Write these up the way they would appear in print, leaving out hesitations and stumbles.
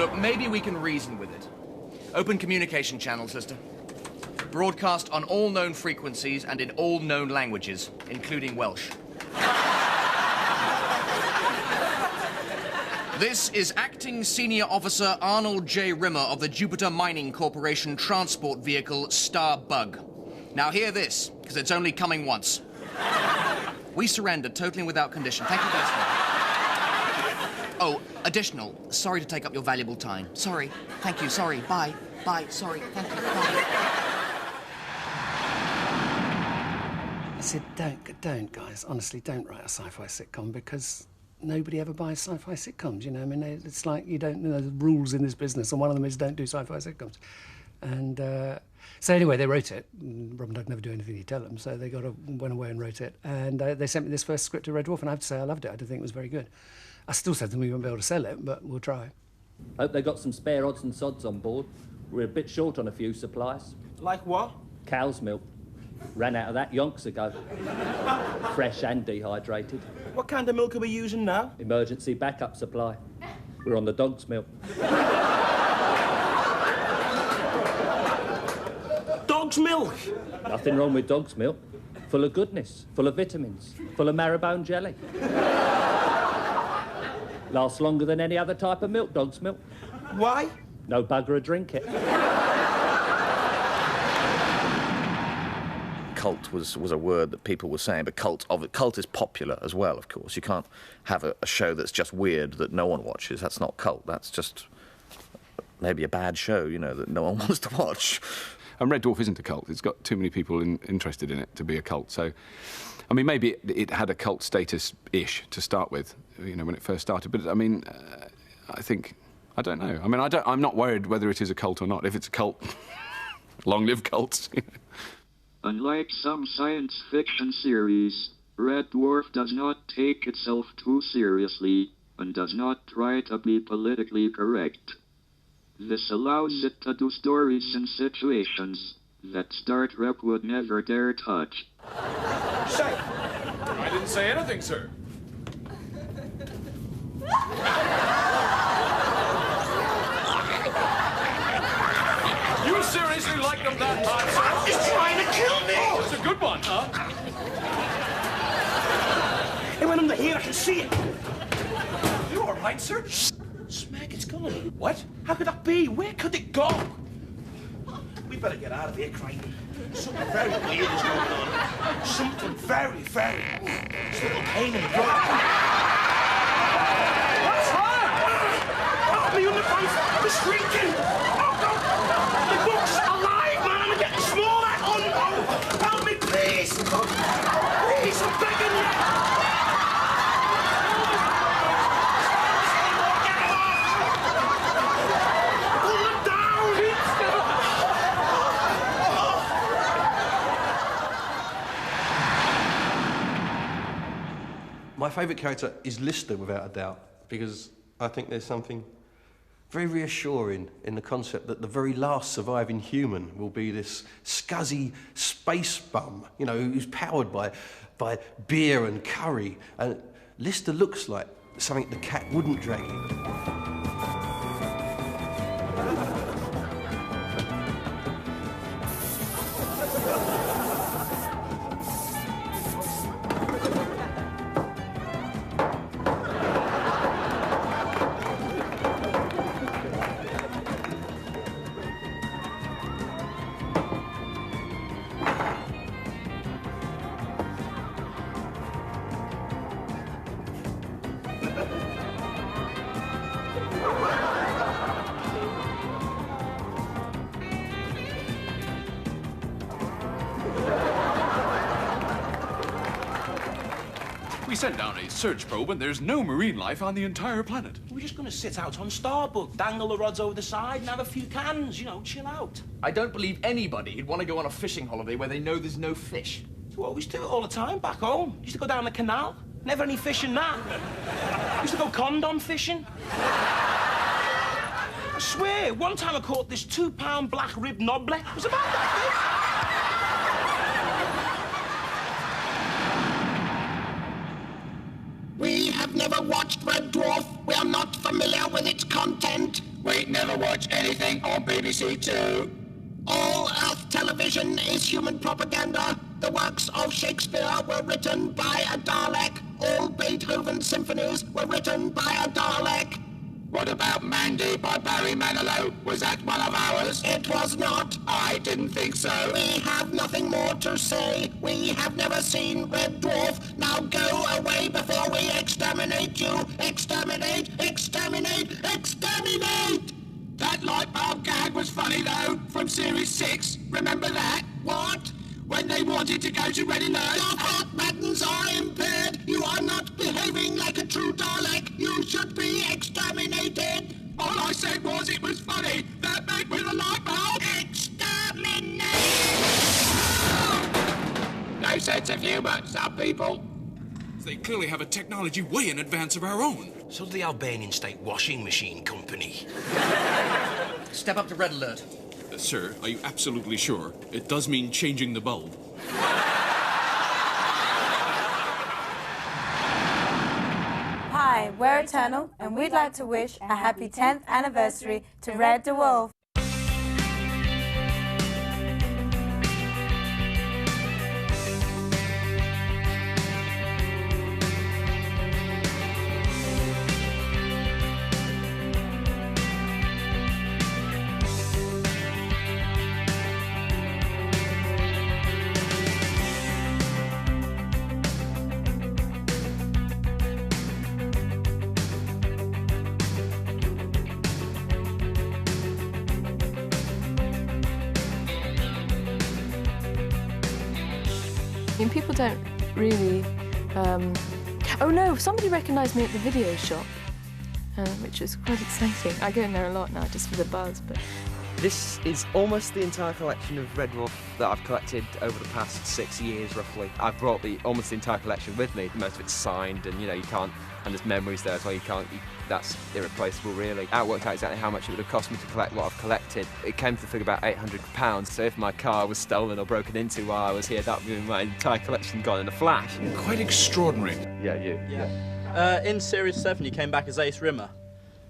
Look, maybe we can reason with it. Open communication channel, sister. Broadcast on all known frequencies and in all known languages, including Welsh. This is Acting Senior Officer Arnold J. Rimmer of the Jupiter Mining Corporation transport vehicle Star Bug. Now hear this, because it's only coming once. We surrender totally without condition. Thank you for listening. Oh, additional. Sorry to take up your valuable time. Sorry. Thank you. Sorry. Bye. Bye. Sorry. Thank you. Bye. I said, don't, guys. Honestly, don't write a sci-fi sitcom because nobody ever buys sci-fi sitcoms, you know? I mean, it's like you don't know the rules in this business, and one of them is don't do sci-fi sitcoms. And so anyway, they wrote it. Rob and Doug never do anything you tell them, so they went away and wrote it. And they sent me this first script to Red Dwarf, and I have to say I loved it. I didn't think it was very good. I still said to them we won't be able to sell it, but we'll try. Hope they got some spare odds and sods on board. We're a bit short on a few supplies. Like what? Cow's milk. Ran out of that yonks ago. Fresh and dehydrated. What kind of milk are we using now? Emergency backup supply. We're on the dog's milk. Dog's milk? Nothing wrong with dog's milk. Full of goodness, full of vitamins, full of marrowbone jelly. Lasts longer than any other type of milk, dog's milk. Why? No bugger to drink it. Cult was a word that people were saying, but cult is popular as well, of course. You can't have a show that's just weird that no one watches. That's not cult. That's just maybe a bad show, you know, that no one wants to watch. And Red Dwarf isn't a cult. It's got too many people interested in it to be a cult. So, I mean, maybe it had a cult status-ish to start with, you know, when it first started. But, I mean, I don't know. I mean, I'm not worried whether it is a cult or not. If it's a cult, long live cults. Unlike some science fiction series, Red Dwarf does not take itself too seriously and does not try to be politically correct. This allows it to do stories and situations that Star Trek would never dare touch. Say, I didn't say anything, sir. You seriously like them that much, sir? He's trying to kill me! Oh, it's a good one, huh? It went under here, I can see it. You all right, sir? Smeg, it's gone. What? How could that be? Where could it go? We better get out of here, Crichton. Something very weird is going on. Something very, very... It's a little pain in the butt. What's wrong? Help me, underpants! I'm shrieking! Oh, God! The book's alive, man! I'm getting smaller! Oh, no! Help me, please! Please, I'm begging you! My favourite character is Lister, without a doubt, because I think there's something very reassuring in the concept that the very last surviving human will be this scuzzy space bum, you know, who's powered by beer and curry. And Lister looks like something the cat wouldn't drag in. We sent down a search probe and there's no marine life on the entire planet. We're just going to sit out on Starbuck, dangle the rods over the side and have a few cans, you know, chill out. I don't believe anybody'd want to go on a fishing holiday where they know there's no fish. You always do it all the time back home. Used to go down the canal. Never any fish in that. Used to go condom fishing. I swear, one time I caught this 2-pound black rib nobbler. It was about that big. We have never watched Red Dwarf. We are not familiar with its content. We never watch anything on BBC Two. All Earth television is human propaganda. The works of Shakespeare were written by a Dalek. All Beethoven symphonies were written by a Dalek. What about Mandy by Barry Manilow? Was that one of ours? It was not. I didn't think so. We have nothing more to say. We have never seen Red Dwarf. Now go away before we exterminate you. Exterminate, exterminate, exterminate! That light bulb gag was funny, though, from Series 6. Remember that? What? When they wanted to go to Red Alert. Your heart buttons are impaired. You are not behaving like a true Dalek. You should be exterminated. All I said was it was funny. That mate with a light bulb. Exterminate! No sense of humour, some people. They clearly have a technology way in advance of our own. So does the Albanian State Washing Machine Company. Step up to Red Alert. Sir, are you absolutely sure? It does mean changing the bulb. Hi, we're Eternal, and we'd like to wish a happy 10th anniversary to Red Dwarf. I mean, people don't really... Oh no, somebody recognised me at the video shop, which was quite exciting. I go in there a lot now just for the buzz, but... This is almost the entire collection of Red Dwarf that I've collected over the past 6 years, roughly. I've brought almost the entire collection with me. Most of it's signed, and, you know, you can't... And there's memories there as well, that's irreplaceable, really. I worked out exactly how much it would have cost me to collect what I've collected. It came to the figure about £800, so if my car was stolen or broken into while I was here, that would be my entire collection gone in a flash. Quite extraordinary. Yeah, you. Yeah. In Series 7, you came back as Ace Rimmer.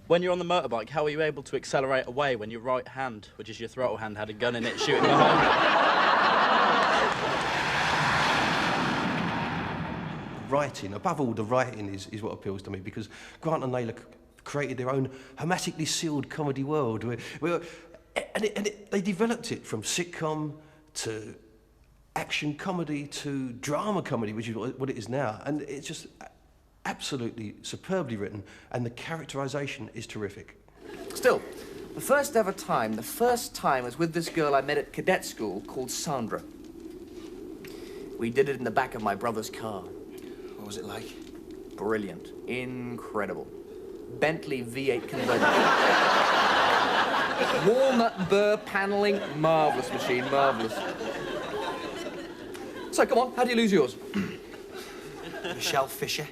When you're on the motorbike, how were you able to accelerate away when your right hand, which is your throttle hand, had a gun in it shooting behind you? Writing, above all, the writing is what appeals to me, because Grant and Naylor created their own hermetically sealed comedy world. They developed it from sitcom to action comedy to drama comedy, which is what it is now. And it's just absolutely superbly written, and the characterisation is terrific. Still, the first time was with this girl I met at cadet school called Sandra. We did it in the back of my brother's car. What was it like? Brilliant. Incredible. Bentley V8 convertible. Walnut burr panelling. Marvellous machine, marvellous. So, come on, how do you lose yours? Michelle Fisher,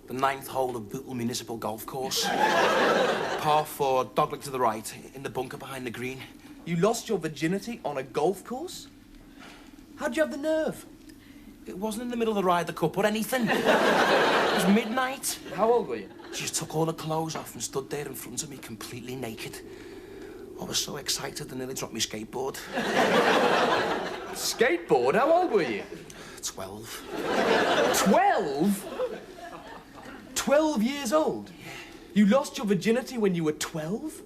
the 9th hole of Bootle Municipal Golf Course. Par 4, dogleg to the right, in the bunker behind the green. You lost your virginity on a golf course? How'd you have the nerve? It wasn't in the middle of the Ryder Cup or anything. It was midnight. How old were you? She just took all her clothes off and stood there in front of me completely naked. I was so excited I nearly dropped my skateboard. Skateboard? How old were you? 12. 12? 12 years old? Yeah. You lost your virginity when you were 12?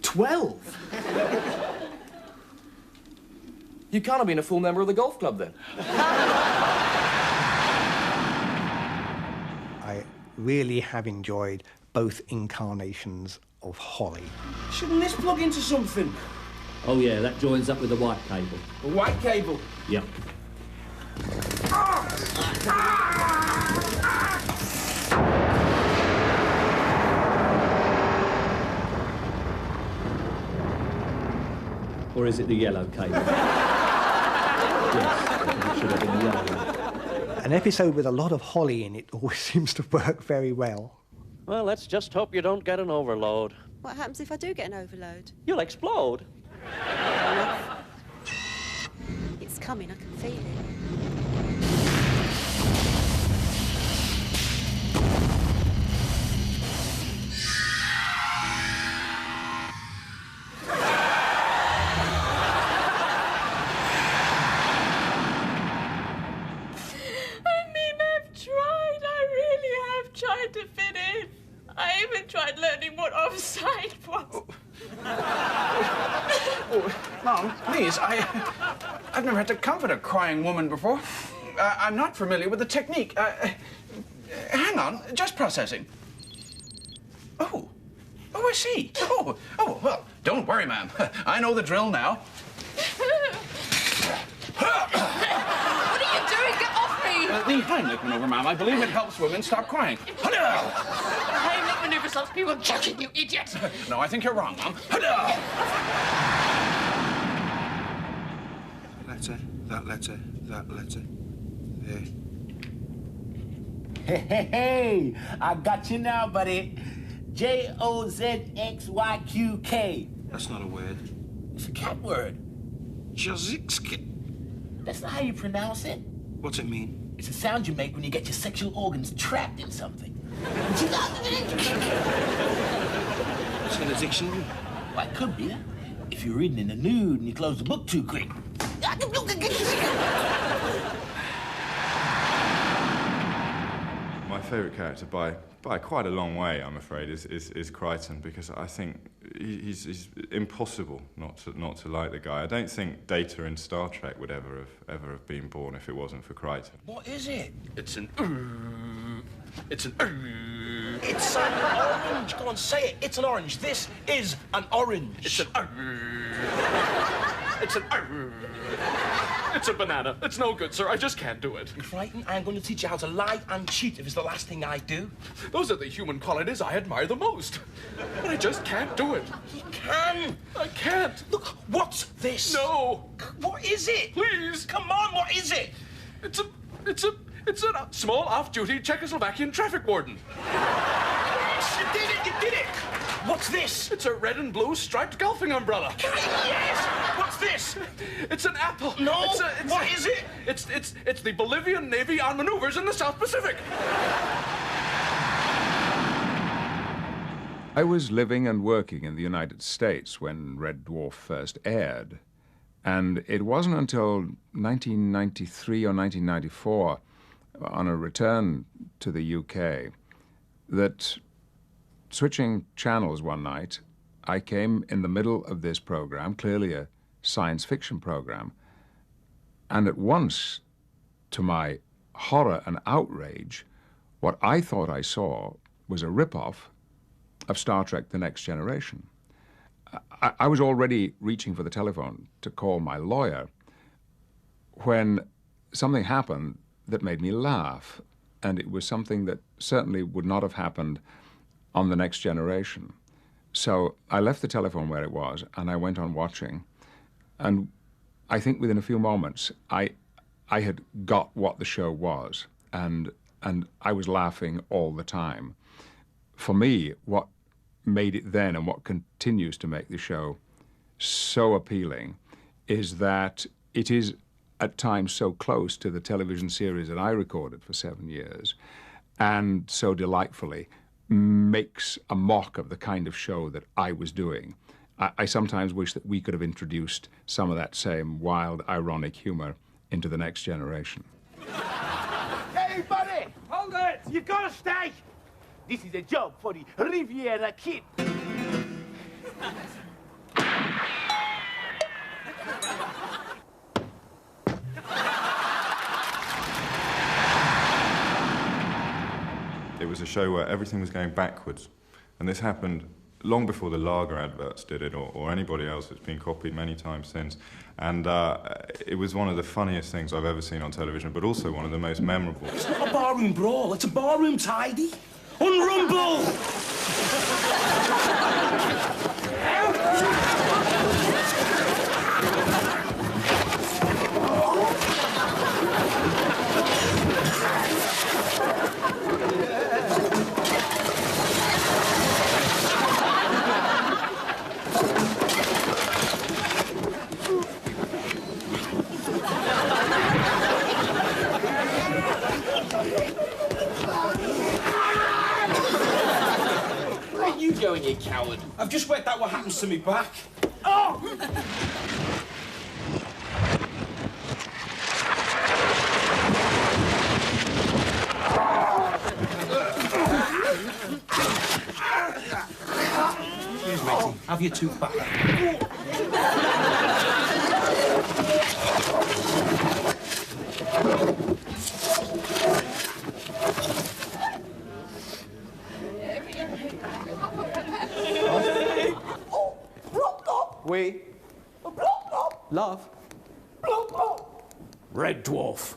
12? You can't have been a full member of the golf club, then. I really have enjoyed both incarnations of Holly. Shouldn't this plug into something? Oh, yeah, that joins up with the white cable. The white cable? Yep. Or is it the yellow cable? Yes, it should have been the yellow one. An episode with a lot of Holly in it always seems to work very well. Well, let's just hope you don't get an overload. What happens if I do get an overload? You'll explode. It's coming, I can feel it. on, please. I've never had to comfort a crying woman before. I'm not familiar with the technique. Hang on, just processing. Oh, I see. Oh, well, don't worry, ma'am. I know the drill now. What are you doing? Get off me! The Heimlich maneuver, ma'am. I believe it helps women stop crying. The Heimlich maneuver stops people choking, you idiot! No, I think you're wrong, ma'am. That letter. There. Hey, I got you now, buddy. Jozxyqk. That's not a word. It's a cat word. Jozxyqk. That's not how you pronounce it. What's it mean? It's a sound you make when you get your sexual organs trapped in something. It's in a dictionary. Well, it could be. If you're reading in the nude and you close the book too quick. My favourite character by quite a long way, I'm afraid, is Crichton, because I think he's impossible not to like the guy. I don't think Data in Star Trek would ever have been born if it wasn't for Crichton. What is it? It's an It's an orange. Go on, say it. It's an orange. This is an orange. It's a banana. It's no good, sir. I just can't do it. Crichton, I'm going to teach you how to lie and cheat if it's the last thing I do. Those are the human qualities I admire the most. But I just can't do it. You can. I can't. Look, what's this? No. What is it? Please. Come on, what is it? It's a small off-duty Czechoslovakian traffic warden. Yes, you did it. What's this? It's a red and blue striped golfing umbrella. Yes. What's this? It's an apple. No. What is it? It's the Bolivian Navy on maneuvers in the South Pacific. I was living and working in the United States when Red Dwarf first aired, and it wasn't until 1993 or 1994, on a return to the UK, that, switching channels one night, I came in the middle of this program, clearly a science fiction program, and at once, to my horror and outrage, what I thought I saw was a rip-off of Star Trek: The Next Generation. I was already reaching for the telephone to call my lawyer when something happened that made me laugh, and it was something that certainly would not have happened on The Next Generation. So I left the telephone where it was, and I went on watching, and I think within a few moments I had got what the show was, and I was laughing all the time. For me, what made it then and what continues to make the show so appealing is that it is at times so close to the television series that I recorded for 7 years, and so delightfully makes a mock of the kind of show that I was doing. I sometimes wish that we could have introduced some of that same wild, ironic humor into The Next Generation. Hey, buddy! Hold it! You've got to stay! This is a job for the Riviera Kid. It was a show where everything was going backwards, and this happened long before the lager adverts did it, or anybody else. It's been copied many times since, and it was one of the funniest things I've ever seen on television, but also one of the most memorable. It's not a barroom brawl, it's a barroom tidy. Unrumble! Going, you coward. I've just worked out what happens to me back. Oh! Here's matey. Have your tooth back. Red Dwarf.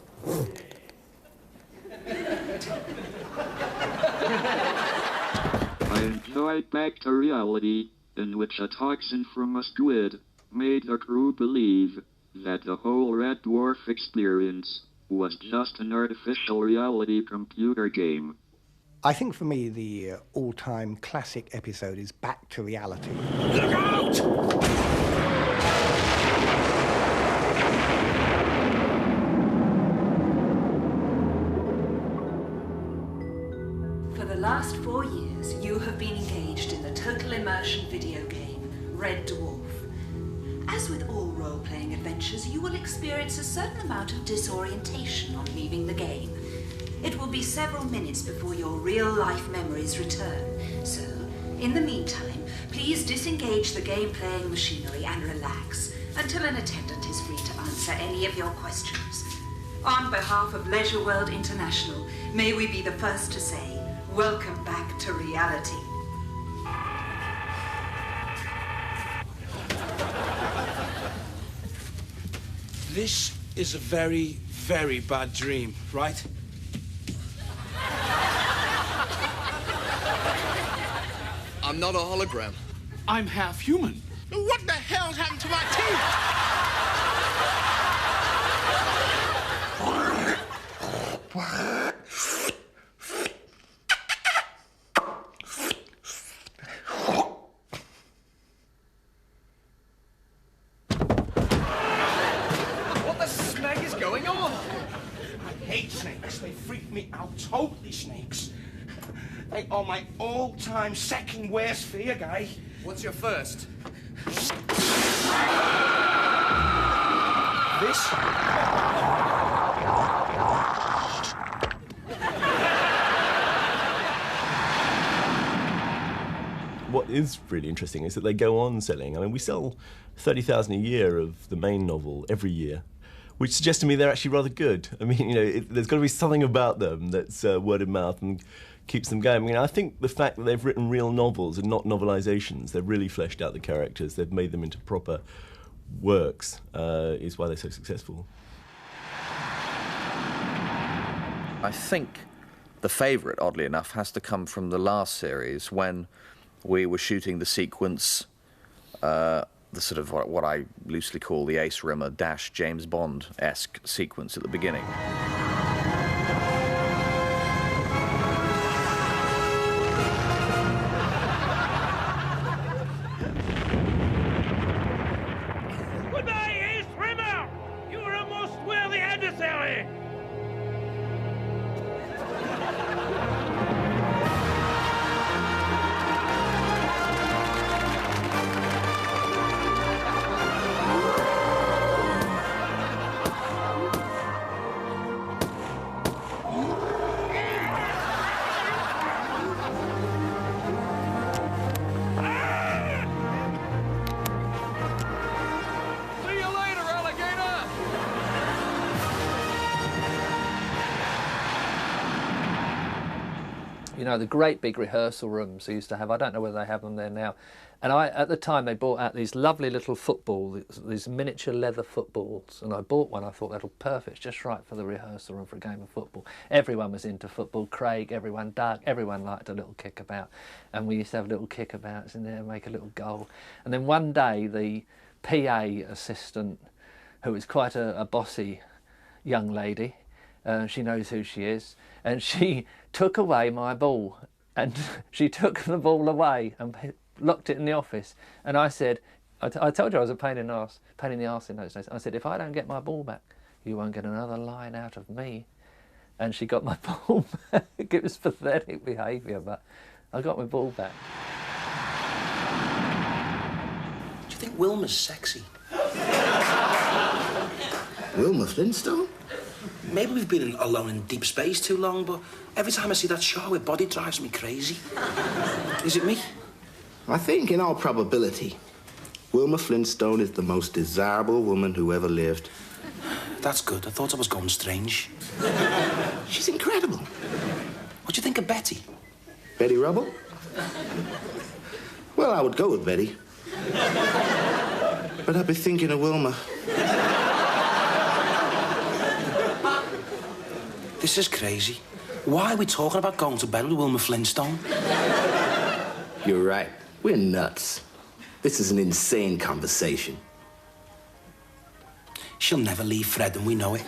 I enjoyed Back to Reality, in which a toxin from a squid made the crew believe that the whole Red Dwarf experience was just an artificial reality computer game. I think for me the all-time classic episode is Back to Reality. Look out! For the last 4 years, you have been engaged in the total immersion video game, Red Dwarf. As with all role-playing adventures, you will experience a certain amount of disorientation on leaving the game. It will be several minutes before your real-life memories return. So, in the meantime, please disengage the game-playing machinery and relax until an attendant is free to answer any of your questions. On behalf of Leisure World International, may we be the first to say, welcome back to reality. This is a very, very bad dream, right? I'm not a hologram. I'm half human. What the hell's happened to my What the smeg is going on? I hate snakes. They freak me out. Totally snakes. They are my all-time second worst fear, guy. What's your first? This? What is really interesting is that they go on selling. I mean, we sell 30,000 a year of the main novel every year, which suggests to me they're actually rather good. I mean, you know, there's got to be something about them that's word of mouth and keeps them going. I mean, I think the fact that they've written real novels and not novelizations, they've really fleshed out the characters, they've made them into proper works, is why they're so successful. I think the favourite, oddly enough, has to come from the last series when we were shooting the sequence, the sort of what I loosely call the Ace Rimmer - James Bond-esque sequence at the beginning. Goodbye, Ace Rimmer! You are a most worthy adversary! See you later, alligator! You know, the great big rehearsal rooms they used to have, I don't know whether they have them there now. And at the time, they brought out these lovely little these miniature leather footballs. And I bought one, I thought that'll perfect, just right for the rehearsal room for a game of football. Everyone was into football, Craig, everyone, Doug, everyone liked a little kickabout. And we used to have little kickabouts in there and make a little goal. And then one day, the PA assistant, who was quite a bossy young lady, she knows who she is, and she took away my ball, and she took the ball away and locked it in the office. And I said, I told you I was a pain in the arse in those days. I said, if I don't get my ball back, you won't get another line out of me. And she got my ball back. It was pathetic behaviour, but I got my ball back. Do you think Wilma's sexy? Wilma Flintstone? Maybe we've been alone in deep space too long, but every time I see that show, her body drives me crazy. Is it me? I think, in all probability, Wilma Flintstone is the most desirable woman who ever lived. That's good. I thought I was going strange. She's incredible. What do you think of Betty? Betty Rubble? Well, I would go with Betty. But I'd be thinking of Wilma. This is crazy. Why are we talking about going to bed with Wilma Flintstone? You're right. We're nuts. This is an insane conversation. She'll never leave Fred, and we know it.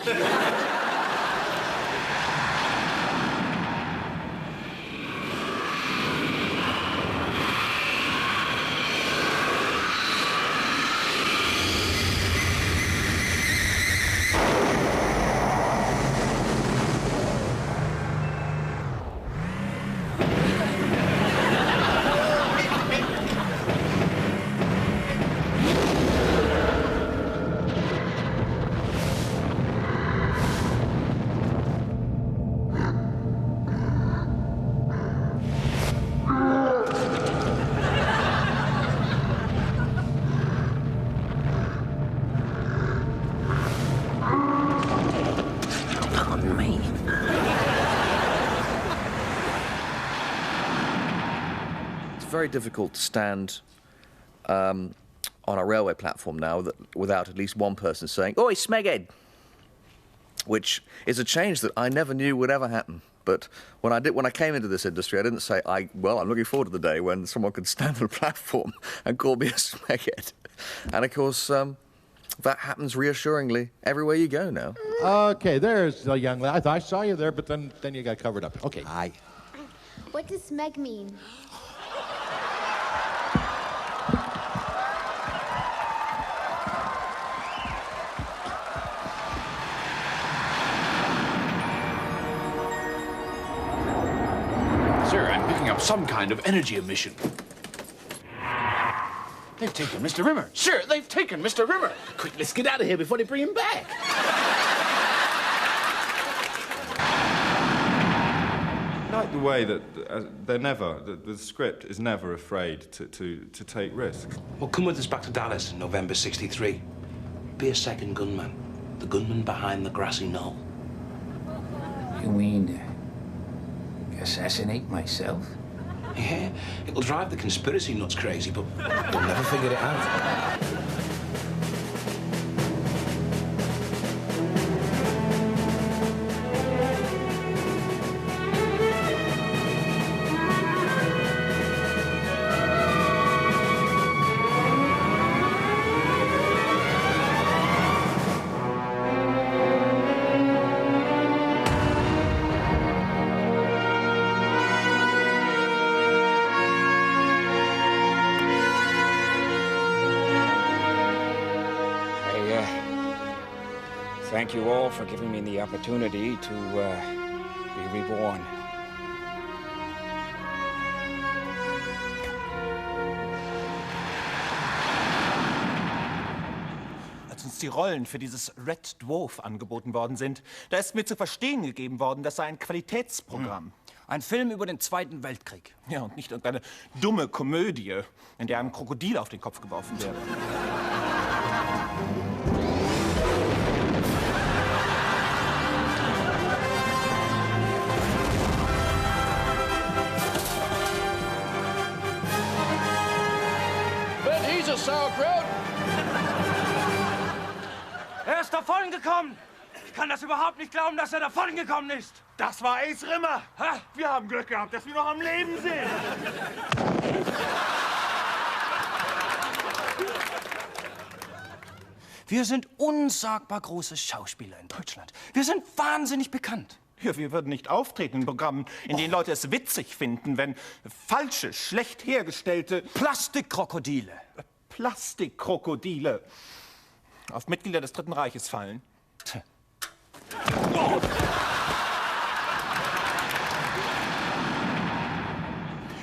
Very difficult to stand on a railway platform now without at least one person saying, "Oi, smeghead," which is a change that I never knew would ever happen. But when I came into this industry, I didn't say, well, I'm looking forward to the day when someone could stand on a platform and call me a smeghead. And of course, that happens reassuringly everywhere you go now. Okay, there's the young lad. I saw you there, but then you got covered up. Okay. Hi. What does smeg mean? Sir, I'm picking up some kind of energy emission. They've taken Mr. Rimmer. Sir, they've taken Mr. Rimmer. Quick, let's get out of here before they bring him back. I like the way that the script is never afraid to take risks. Well, come with us back to Dallas in November '63. Be a second gunman. The gunman behind the grassy knoll. You mean assassinate myself? Yeah, it'll drive the conspiracy nuts crazy, but they'll never figure it out. Thank you all for giving me the opportunity to be reborn. Als uns die Rollen für dieses Red Dwarf angeboten worden sind, da ist mir zu verstehen gegeben worden, das sei ein Qualitätsprogramm. Ein Film über den Zweiten Weltkrieg. Ja, und nicht irgendeine dumme Komödie, in der einem Krokodil auf den Kopf geworfen wäre. Sauerkraut! Er ist davongekommen! Ich kann das überhaupt nicht glauben, dass er davongekommen ist! Das war Ace Rimmer! Ha, wir haben Glück gehabt, dass wir noch am Leben sind! Wir sind unsagbar große Schauspieler in Deutschland. Wir sind wahnsinnig bekannt. Ja, wir würden nicht auftreten in Programmen, in denen Leute es witzig finden, wenn falsche, schlecht hergestellte Plastikkrokodile. Plastikkrokodile auf Mitglieder des Dritten Reiches fallen.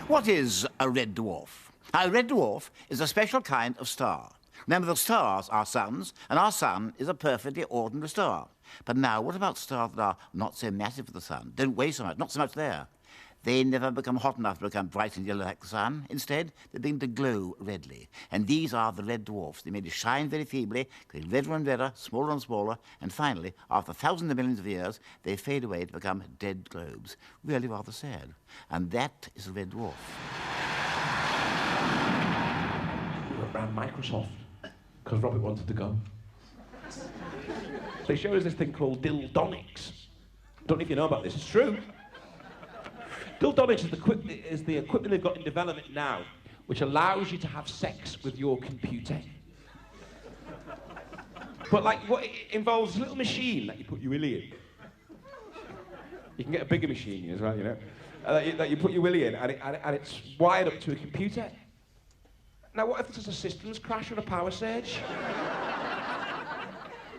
What is a red dwarf? A red dwarf is a special kind of star. Remember, the stars are suns, and our sun is a perfectly ordinary star. But now, what about stars that are not so massive for the sun, don't weigh so much, not so much there? They never become hot enough to become bright and yellow like the sun. Instead, they begin to glow redly. And these are the red dwarfs. They may shine very feebly, getting redder and redder, smaller and smaller, and finally, after thousands of millions of years, they fade away to become dead globes. Really rather sad. And that is a red dwarf. We went round Microsoft, because Robert wanted to go. They showed us this thing called Dildonics. Don't know if you know about this. It's true. Dildonics is the equipment they've got in development now, which allows you to have sex with your computer. But like, what it involves a little machine that you put your willy in. You can get a bigger machine as well, you know, that you put your willy in, and it's wired up to a computer. Now, what if there's a systems crash or a power surge?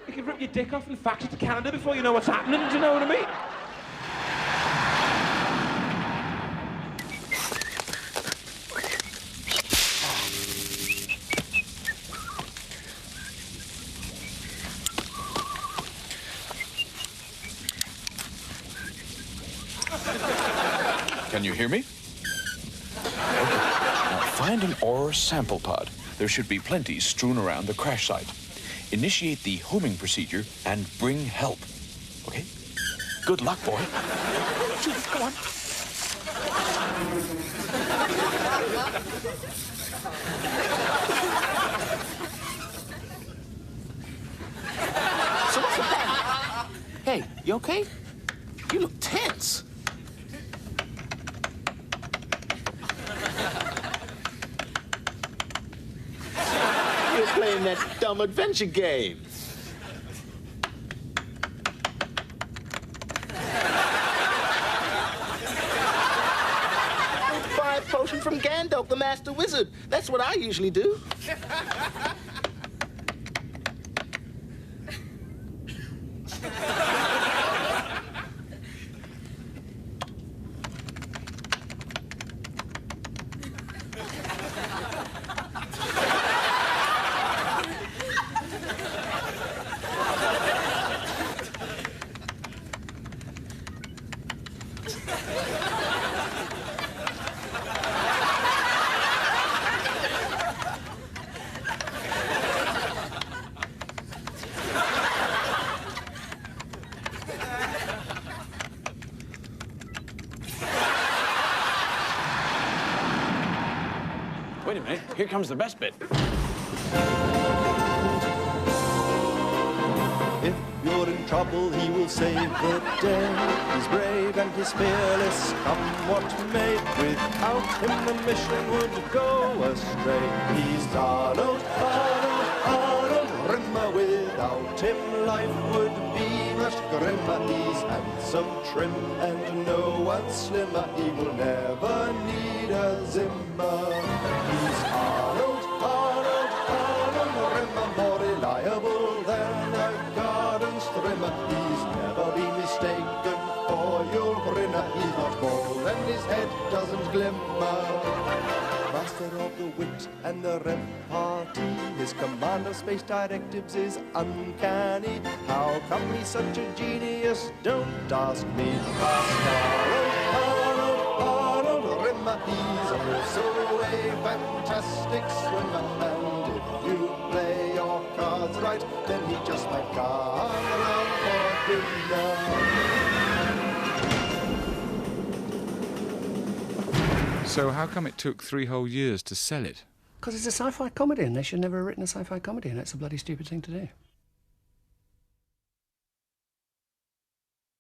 You can rip your dick off and fax it to Canada before you know what's happening, do you know what I mean? Can you hear me? Okay. Now find an ore sample pod. There should be plenty strewn around the crash site. Initiate the homing procedure and bring help. Okay? Good luck, boy. Chief, go on. So what's the plan? Hey, you okay? You look tense. You're playing that dumb adventure game. Buy a potion from Gandalf, the Master Wizard. That's what I usually do. Wait a minute, here comes the best bit. If you're in trouble, he will save the day. He's brave and he's fearless, come what may. Without him, the mission would go astray. He's Arnold, Arnold, Arnold Rimmer. Without him, life would be much grimmer. He's handsome, trim, and no one slimmer. He will never need a Zimmer. He's Arnold, Arnold, Arnold Rimmer, more reliable than a garden trimmer. He's never been mistaken for your grinner. He's not bald and his head doesn't glimmer. Master of the wit and the repartee, his command of space directives is uncanny. How come he's such a genius? Don't ask me. Arnold, Arnold Rimmer, he's also a fantastic swimmer. And if you play your cards right, then he just might come around for dinner. So how come it took 3 whole years to sell it? Because it's a sci-fi comedy, and they should never have written a sci-fi comedy, and it's a bloody stupid thing to do.